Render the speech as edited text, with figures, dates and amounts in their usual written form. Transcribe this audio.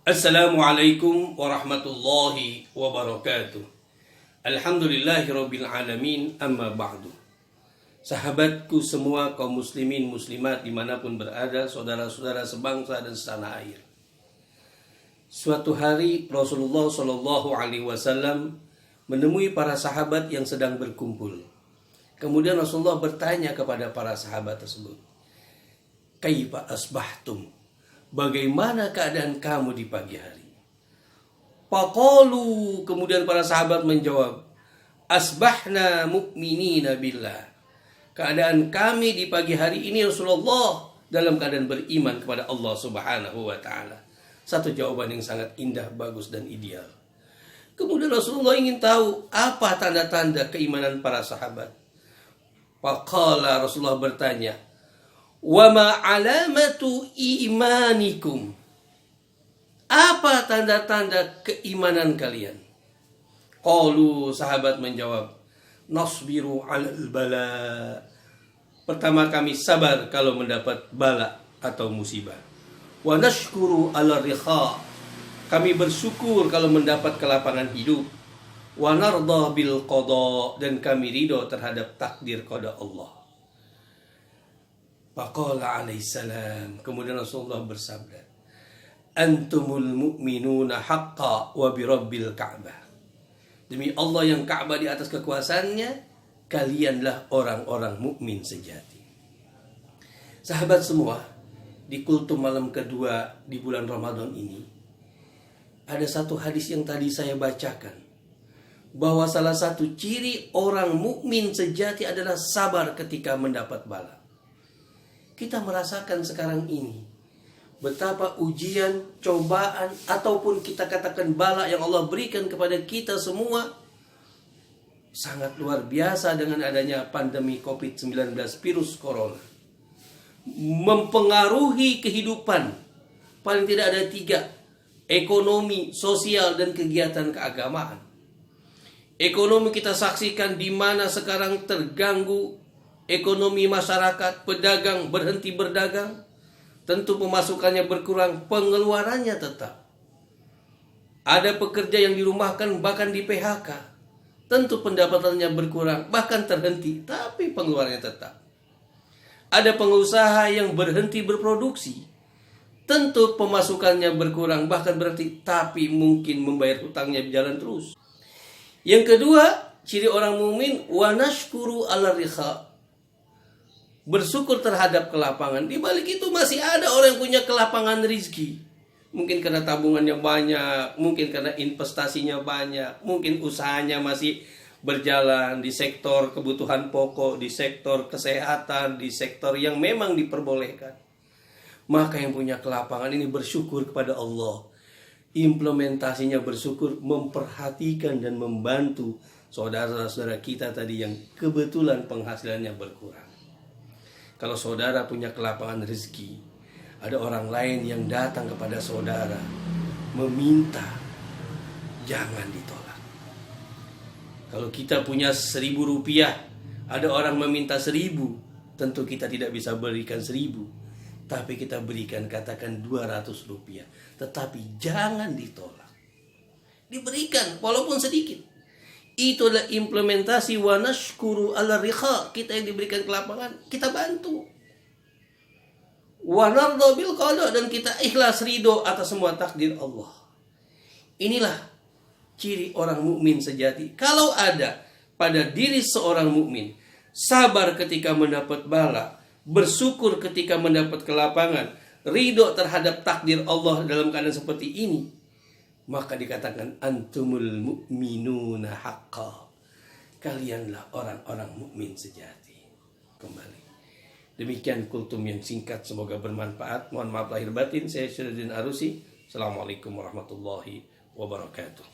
Assalamualaikum warahmatullahi wabarakatuh. Alhamdulillahirabbil alamin, amma ba'du. Sahabatku semua, kaum muslimin muslimat dimanapun berada, saudara-saudara sebangsa dan setanah air. Suatu hari Rasulullah SAW menemui para sahabat yang sedang berkumpul. Kemudian Rasulullah bertanya kepada para sahabat tersebut, "Kaifa asbahtum?" Bagaimana keadaan kamu di pagi hari? Faqalu, kemudian para sahabat menjawab, "Asbahna mu'minina billah." Keadaan kami di pagi hari ini Rasulullah dalam keadaan beriman kepada Allah Subhanahu wa taala. Satu jawaban yang sangat indah, bagus dan ideal. Kemudian Rasulullah ingin tahu apa tanda-tanda keimanan para sahabat. Faqala, Rasulullah bertanya, "Wa ma alamatu imanikum?" Apa tanda-tanda keimanan kalian? Qalu, sahabat menjawab, "Nasbiru 'alal bala." Pertama, kami sabar kalau mendapat bala atau musibah. Wa nashkuru 'ala rikha. Kami bersyukur kalau mendapat kelapangan hidup. Wa narda bil qada, dan kami ridho terhadap takdir qada Allah. Faqala alaihissalam, kemudian Rasulullah bersabda, "Antumul mu'minuna haqqa wa birabbil Ka'bah." Demi Allah yang Ka'bah di atas kekuasaannya, kalianlah orang-orang mukmin sejati. Sahabat semua, di kultum malam kedua di bulan Ramadan ini, ada satu hadis yang tadi saya bacakan, bahwa salah satu ciri orang mukmin sejati adalah sabar ketika mendapat bala. Kita merasakan sekarang ini betapa ujian, cobaan, ataupun kita katakan bala yang Allah berikan kepada kita semua sangat luar biasa dengan adanya pandemi COVID-19 virus corona. Mempengaruhi kehidupan, paling tidak ada 3: ekonomi, sosial, dan kegiatan keagamaan. Ekonomi kita saksikan di mana sekarang terganggu ekonomi masyarakat, pedagang berhenti berdagang, tentu pemasukannya berkurang, pengeluarannya tetap. Ada pekerja yang dirumahkan bahkan di PHK, tentu pendapatannya berkurang, bahkan terhenti, tapi pengeluarannya tetap. Ada pengusaha yang berhenti berproduksi, tentu pemasukannya berkurang, bahkan berhenti, tapi mungkin membayar hutangnya berjalan terus. Yang kedua, ciri orang mukmin, wa nashkuru 'ala rikha. Bersyukur terhadap kelapangan. Di balik itu masih ada orang yang punya kelapangan rizki. Mungkin karena tabungannya banyak, mungkin karena investasinya banyak, mungkin usahanya masih berjalan di sektor kebutuhan pokok, di sektor kesehatan, di sektor yang memang diperbolehkan. Maka yang punya kelapangan ini bersyukur kepada Allah. Implementasinya bersyukur, memperhatikan dan membantu saudara-saudara kita tadi yang kebetulan penghasilannya berkurang. Kalau saudara punya kelapangan rezeki, ada orang lain yang datang kepada saudara meminta, jangan ditolak. Kalau kita punya 1.000 rupiah, ada orang meminta 1.000, tentu kita tidak bisa berikan 1.000, tapi kita berikan katakan 200 rupiah. Tetapi jangan ditolak, diberikan walaupun sedikit. Itu adalah implementasi wa nashkuru 'ala rikha. Kita yang diberikan kelapangan, kita bantu. Wa narda bil qada, dan kita ikhlas ridho atas semua takdir Allah. Inilah ciri orang mukmin sejati. Kalau ada pada diri seorang mukmin sabar ketika mendapat bala, bersyukur ketika mendapat kelapangan, ridho terhadap takdir Allah dalam keadaan seperti ini, maka dikatakan antumul mu'minuna haqqa. Kalianlah orang-orang mukmin sejati. Kembali. Demikian kultum yang singkat, semoga bermanfaat. Mohon maaf lahir batin. Saya Syarifudin Arusi. Assalamualaikum warahmatullahi wabarakatuh.